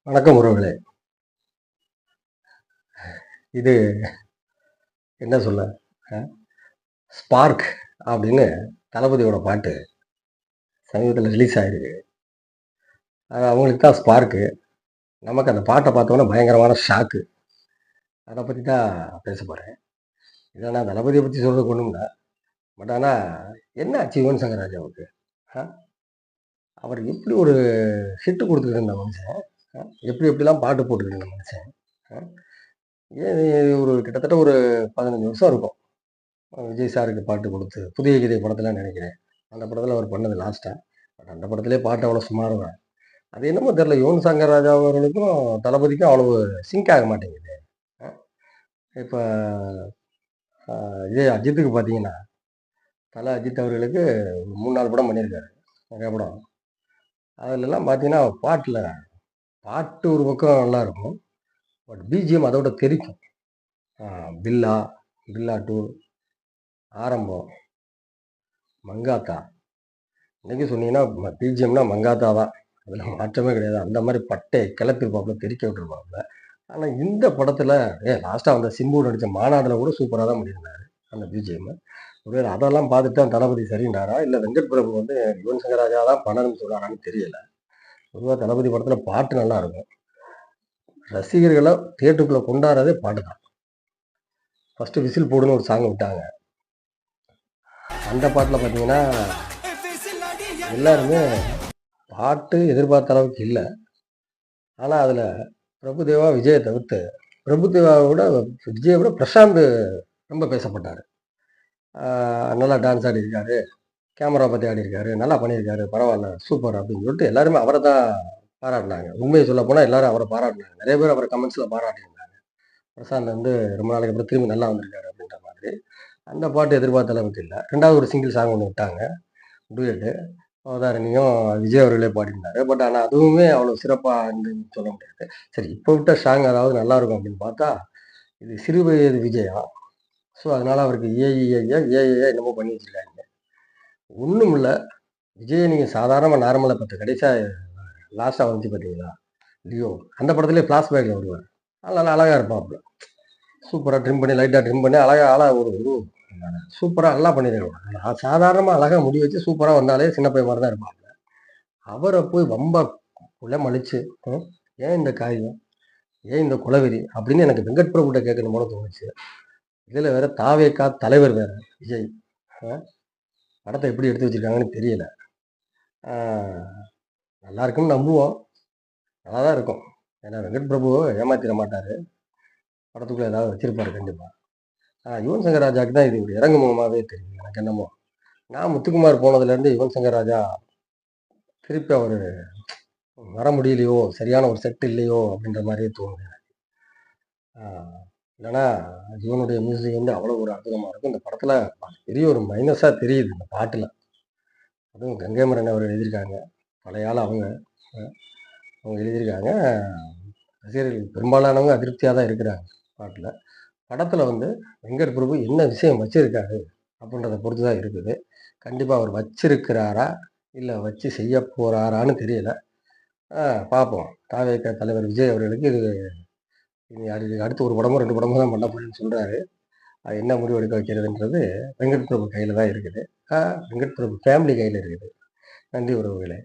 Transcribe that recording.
வணக்கம் உறவுகளே. இது என்ன சொல்ல? அ ஸ்பார்க் அப்படின்னு தளபதியோட பாட்டு சமீபத்தில ரிலீஸ் ஆயிருக்கு. அது அவங்களுக்கு தான் ஸ்பார்க்கு. நமக்கு அந்த பாட்ட பார்த்தோனே பயங்கரமான ஷாக்கு. அத பத்தி தான் பேச போறேன். இல்ல நான் தளபதிய பத்தி சொல்றதுக்கு ஒண்ணும் இல்ல. பட் ஆனா என்ன ஆச்சு யுவன் சங்கர் ராஜாவுக்கு? அ அவர் எப்படி ஒரு ஹிட் குடுத்துக்கிட்டு இருந்த மனுஷன், எப்படி எப்படிலாம் பாட்டு போட்டுக்கிட்டு இருந்த மனுஷன். அ ஏன் ஒரு கிட்டத்தட்ட ஒரு 15 வருஷம் இருக்கும். விஜய் சாருக்கு பாட்டு குடுத்து, புதிய கீதை படத்துல நெனைக்கிறேன். அந்த படத்துல அவர் பண்ணது லாஸ்ட்டா. பட் அந்த படத்திலேயே பாட்டு அவ்வளோ சுமாரு தான். அது என்னமோ தெரியல. யுவன் சங்கர் ராஜா அவர்களுக்கும், தளபதிக்கும் அவ்வளவு சிங்க் ஆக மாட்டேங்குது. அ இப்ப இதே அஜித்துக்கு பார்த்தீங்கன்னா, தல அஜித் அவர்களுக்கு ஒரு 3, 4 படம் பண்ணியிருக்காரு. நெறைய படம். அதுலலாம் பார்த்தீங்கன்னா, பாட்டு ஒரு பக்கம் நல்லாருக்கும். பட் பிஜிஎம் அதோட தெறிக்கும். அ பில்லா, பில்லா 2, ஆரம்பம், மங்காத்தா. இன்னைக்கு சொன்னீங்கன்னா, பிஜிஎம்னா மங்காத்தா தான். அதுல மாற்றமே கிடையாது. அந்த மாரி பட்டைய கிளப்பியிருப்பாப்புல, தெறிக்க விட்டுருப்பாப்புல. ஆனா இந்த படத்துல லாஸ்ட்டா வந்த சிம்பு நடிச்ச மாநாடுல கூட சூப்பரா தான் பண்ணியிருந்தாரு. அந்த பிஜிஎம். ஒருவேள அதெல்லாம் பார்த்துட்டு தான் தளபதி சரின்டாரா? இல்ல வெங்கட் பிரபு வந்து யுவன் சங்கர் ராஜா தான் பண்ணணும்னு சொன்னாரான்னு தெரியல. பொதுவா தளபதி படத்துல பாட்டு நல்லா இருக்கும். ரசிகர்கள தியேட்டருக்குள்ள கொண்டாடுறதே பாட்டு தான். ஃபர்ஸ்ட்டு விசில் போடுன்னு ஒரு சாங் விட்டாங்க. அந்த பாட்டுல பார்த்தீங்கன்னா, எல்லாருமே பாட்டு எதிர்பார்த்த அளவுக்கு இல்ல. ஆனா அதுல பிரபுதேவா, விஜய தவிர்த்து பிரபுதேவாவ விட விஜய விட பிரசாந்த் ரொம்ப பேசப்பட்டாரு. ஆ நல்லா டான்ஸ் ஆடியிருக்காரு. கேமரா பத்தி ஆடியிருக்காரு. நல்லா பண்ணியிருக்காரு. பரவால்ல. சூப்பர் அப்படின்னு சொல்லிட்டு எல்லாருமே அவர தான் பாராட்டுனாங்க. உண்மைய சொல்லப்போனா எல்லாரும் அவர பாராட்டுனாங்க. நெறைய பேர் அவர கமெண்ட்ஸ்ல பாராட்டியிருந்தாங்க. பிரசாந்த் வந்து ரொம்ப நாளைக்கு அப்புறம் திரும்பி நல்லா வந்திருக்காரு அப்படின்ற மாதிரி. அந்த பாட்டு எதிர்பார்த்த அளவுக்கு இல்ல. 2வது ஒரு சிங்கிள் சாங் ஒண்ணு விட்டாங்க. டூயட். அவதாரணியும் விஜய் அவர்களே பாடியிருந்தாரு. பட் ஆனா அதுவுமே அவ்வளவு சிறப்பா இருந்ததுன்னு சொல்ல முடியாது. சரி இப்ப விட்ட சாங் அதாவது நல்லாருக்கும் அப்படின்னு பார்த்தா, இது சிறு வயது விஜயா. ஸோ அதனால அவருக்கு ஏஐயா என்னமோ பண்ணி வச்சிருக்காங்க. ஒண்ணும் இல்ல. விஜய நீங்க சாதாரணமா நார்மலா இப்ப கடைசியா லாஸ்ட்டா வந்துச்சு பார்த்தீங்களா? லியோ. அந்த படத்திலேயே ஃப்ளாஷ்பேக்ல வருவாரு. நல்லா அழகா இருப்பாப்புல. சூப்பரா ட்ரிம் பண்ணி லைட்டா ட்ரிம் பண்ணி அழகா ஒரு ஒரு சூப்பரா நல்லா பண்ணியிருக்காங்க. சாதாரணமா அழகா முடி வச்சு சூப்பரா வந்தாலே சின்ன பையன் மாரி தான் இருப்பாப்புல. அவர போய் வம்பா குலமழிச்சு, ம் ஏன் இந்த காரியம்? ஏன் இந்த குலவெறி? அப்படின்னு எனக்கு வெங்கட் பிரபுட்ட கேட்கணும் போல தோணுச்சு. இதுல வேற தாவேகா தலைவர் வேற விஜய். அ படத்த எப்படி எடுத்து வச்சிருக்காங்கன்னு தெரியல. ஆ நல்லா இருக்கும்னு நம்புவோம். நல்லா தான் இருக்கும். ஏன்னா வெங்கட் பிரபு ஏமாத்திற மாட்டாரு. படத்துக்குள்ள ஏதாவது வச்சிருப்பாரு கண்டிப்பா. யுவன் சங்கர் ராஜாக்கு தான் இது ஒரு இறங்கு முகமாவே தெரியுது. எனக்கு என்னமோ. நான் முத்துக்குமார் போனதுலேருந்து யுவன் சங்கர் ராஜா திருப்பி அவரு வர முடியலையோ! சரியான ஒரு செட் இல்லையோ! அப்படின்ற மாரியே தோணுது. ஆ இல்லன்னா யுவனுடைய மியூசிக் வந்து அவ்வளோ ஒரு அற்புதமா இருக்கும். இந்த படத்துல பெரிய ஒரு மைனஸா தெரியுது இந்த பாட்டுல. அதுவும் கங்கை மரன் அவர்கள் எழுதியிருக்காங்க. பழைய ஆள் அவங்க. அ அவங்க எழுதியிருக்காங்க. ரசிகர்கள் பெரும்பாலானவங்க அதிருப்தியா தான் இருக்கிறாங்க பாட்டுல. படத்துல வந்து வெங்கட் பிரபு என்ன விஷயம் வச்சிருக்காரு அப்படின்றத பொறுத்து தான் இருக்குது. கண்டிப்பா அவர் வச்சிருக்கிறாரா? இல்ல வச்சு செய்ய போறாரான்னு தெரியல. ஆ பார்ப்போம். தாவேகா தலைவர் விஜய் அவர்களுக்கு இது இனி அடுத்து ஒரு படமோ, 2 படமோ தான் பண்ண போறேன்னு சொல்றாரு. அது என்ன முடிவு எடுக்க வைக்கிறதுன்றது வெங்கட் பிரபு கையில தான் இருக்குது. ஆ வெங்கட் பிரபு ஃபேமிலி கையில இருக்குது. நன்றி உறவுகளே!